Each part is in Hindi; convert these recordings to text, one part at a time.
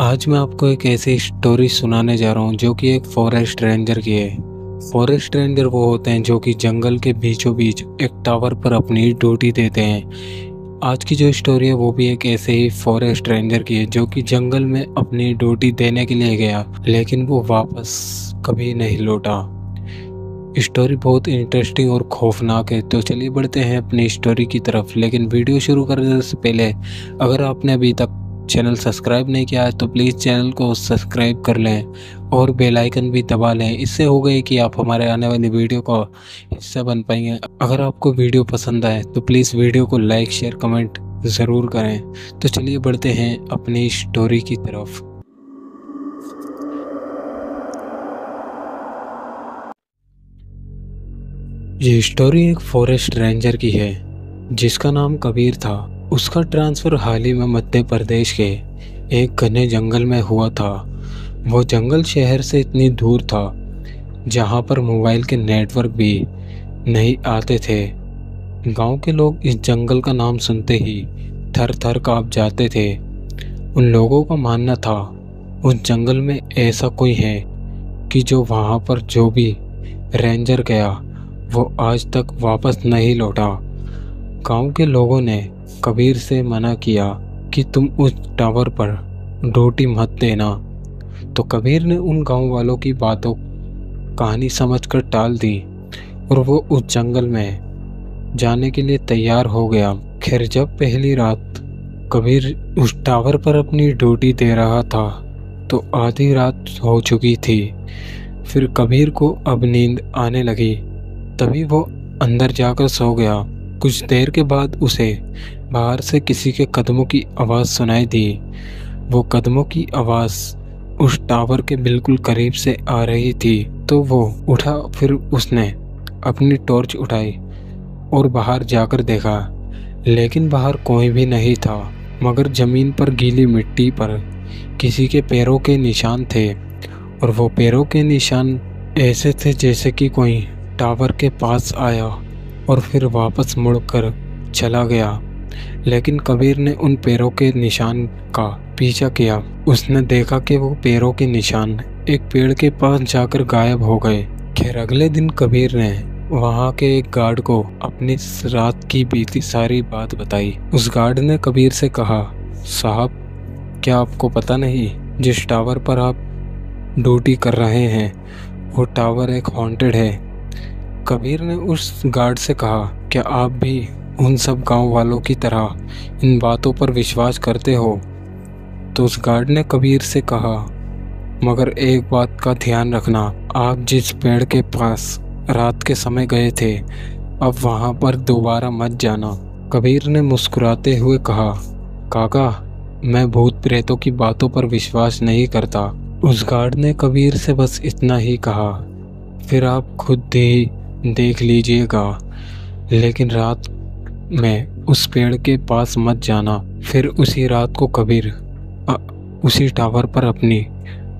आज मैं आपको एक ऐसी स्टोरी सुनाने जा रहा हूँ जो कि एक फॉरेस्ट रेंजर की है। फॉरेस्ट रेंजर वो होते हैं जो कि जंगल के बीचों बीच एक टावर पर अपनी ड्यूटी देते हैं। आज की जो स्टोरी है वो भी एक ऐसे ही फॉरेस्ट रेंजर की है जो कि जंगल में अपनी ड्यूटी देने के लिए गया, लेकिन वो वापस कभी नहीं लौटा। स्टोरी बहुत इंटरेस्टिंग और खौफनाक है, तो चलिए बढ़ते हैं अपनी स्टोरी की तरफ। लेकिन वीडियो शुरू करने से पहले अगर आपने अभी तक चैनल सब्सक्राइब नहीं किया है तो प्लीज़ चैनल को सब्सक्राइब कर लें और बेल आइकन भी दबा लें। इससे हो गई कि आप हमारे आने वाली वीडियो का हिस्सा बन पाएंगे। अगर आपको वीडियो पसंद आए तो प्लीज़ वीडियो को लाइक शेयर कमेंट ज़रूर करें। तो चलिए बढ़ते हैं अपनी स्टोरी की तरफ। ये स्टोरी एक फॉरेस्ट रेंजर की है जिसका नाम कबीर था। उसका ट्रांसफ़र हाल ही में मध्य प्रदेश के एक घने जंगल में हुआ था। वो जंगल शहर से इतनी दूर था जहाँ पर मोबाइल के नेटवर्क भी नहीं आते थे। गांव के लोग इस जंगल का नाम सुनते ही थर थर काँप जाते थे। उन लोगों का मानना था उस जंगल में ऐसा कोई है कि जो वहाँ पर जो भी रेंजर गया वो आज तक वापस नहीं लौटा। गांव के लोगों ने कबीर से मना किया कि तुम उस टावर पर ड्यूटी मत देना, तो कबीर ने उन गांव वालों की बातों कहानी समझकर टाल दी और वो उस जंगल में जाने के लिए तैयार हो गया। खैर, जब पहली रात कबीर उस टावर पर अपनी ड्यूटी दे रहा था तो आधी रात हो चुकी थी। फिर कबीर को अब नींद आने लगी, तभी वो अंदर जाकर सो गया। कुछ देर के बाद उसे बाहर से किसी के कदमों की आवाज़ सुनाई दी। वो कदमों की आवाज़ उस टावर के बिल्कुल करीब से आ रही थी, तो वो उठा। फिर उसने अपनी टॉर्च उठाई और बाहर जाकर देखा, लेकिन बाहर कोई भी नहीं था, मगर ज़मीन पर गीली मिट्टी पर किसी के पैरों के निशान थे। और वो पैरों के निशान ऐसे थे जैसे कि कोई टावर के पास आया और फिर वापस मुड़कर चला गया। लेकिन कबीर ने उन पैरों के निशान का पीछा किया। उसने देखा कि वो पैरों के निशान एक पेड़ के पास जाकर गायब हो गए। खैर, अगले दिन कबीर ने वहाँ के एक गार्ड को अपनी रात की बीती सारी बात बताई। उस गार्ड ने कबीर से कहा, साहब, क्या आपको पता नहीं जिस टावर पर आप ड्यूटी कर रहे हैं वो टावर एक हॉन्टेड है। कबीर ने उस गार्ड से कहा, क्या आप भी उन सब गांव वालों की तरह इन बातों पर विश्वास करते हो? तो उस गार्ड ने कबीर से कहा, मगर एक बात का ध्यान रखना, आप जिस पेड़ के पास रात के समय गए थे अब वहां पर दोबारा मत जाना। कबीर ने मुस्कुराते हुए कहा, काका, मैं भूत प्रेतों की बातों पर विश्वास नहीं करता। उस गार्ड ने कबीर से बस इतना ही कहा, फिर आप खुद ही देख लीजिएगा, लेकिन रात में उस पेड़ के पास मत जाना। फिर उसी रात को कबीर उसी टावर पर अपनी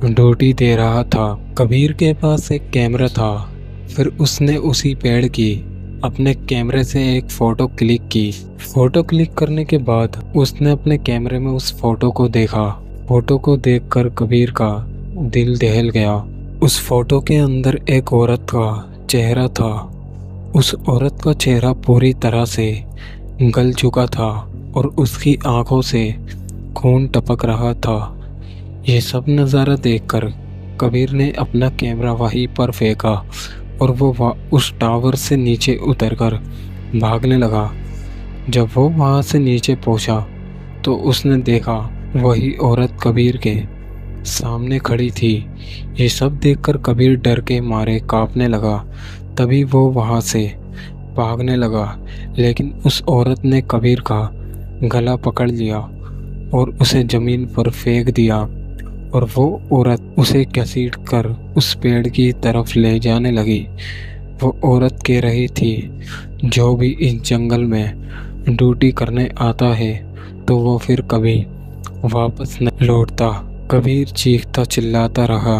ड्यूटी दे रहा था। कबीर के पास एक कैमरा था। फिर उसने उसी पेड़ की अपने कैमरे से एक फ़ोटो क्लिक की। फ़ोटो क्लिक करने के बाद उसने अपने कैमरे में उस फ़ोटो को देखा। फ़ोटो को देखकर कबीर का दिल दहल गया। उस फ़ोटो के अंदर एक औरत का चेहरा था। उस औरत का चेहरा पूरी तरह से गल चुका था और उसकी आंखों से खून टपक रहा था। ये सब नज़ारा देखकर कबीर ने अपना कैमरा वहीं पर फेंका और वो उस टावर से नीचे उतरकर भागने लगा। जब वो वहाँ से नीचे पहुँचा तो उसने देखा वही औरत कबीर के सामने खड़ी थी। ये सब देखकर कबीर डर के मारे कांपने लगा। तभी वो वहाँ से भागने लगा, लेकिन उस औरत ने कबीर का गला पकड़ लिया और उसे ज़मीन पर फेंक दिया और वो औरत उसे घसीट कर उस पेड़ की तरफ ले जाने लगी। वो औरत कह रही थी, जो भी इस जंगल में ड्यूटी करने आता है तो वो फिर कभी वापस न लौटता। कबीर चीखता चिल्लाता रहा,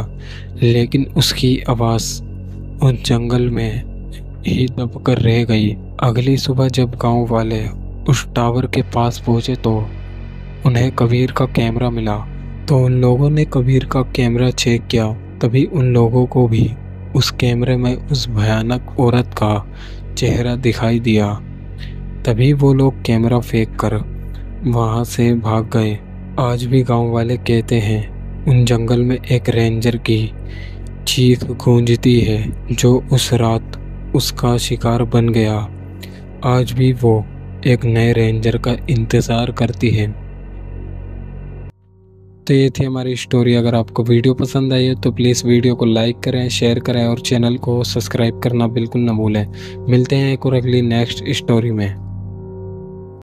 लेकिन उसकी आवाज़ उस जंगल में ही दबकर रह गई। अगली सुबह जब गांव वाले उस टावर के पास पहुंचे तो उन्हें कबीर का कैमरा मिला। तो उन लोगों ने कबीर का कैमरा चेक किया। तभी उन लोगों को भी उस कैमरे में उस भयानक औरत का चेहरा दिखाई दिया। तभी वो लोग कैमरा फेंक कर वहाँ से भाग गए। आज भी गांव वाले कहते हैं उन जंगल में एक रेंजर की चीख गूंजती है जो उस रात उसका शिकार बन गया। आज भी वो एक नए रेंजर का इंतज़ार करती है। तो ये थी हमारी स्टोरी। अगर आपको वीडियो पसंद आई है तो प्लीज़ वीडियो को लाइक करें, शेयर करें और चैनल को सब्सक्राइब करना बिल्कुल ना भूलें। मिलते हैं एक और अगली नेक्स्ट स्टोरी में।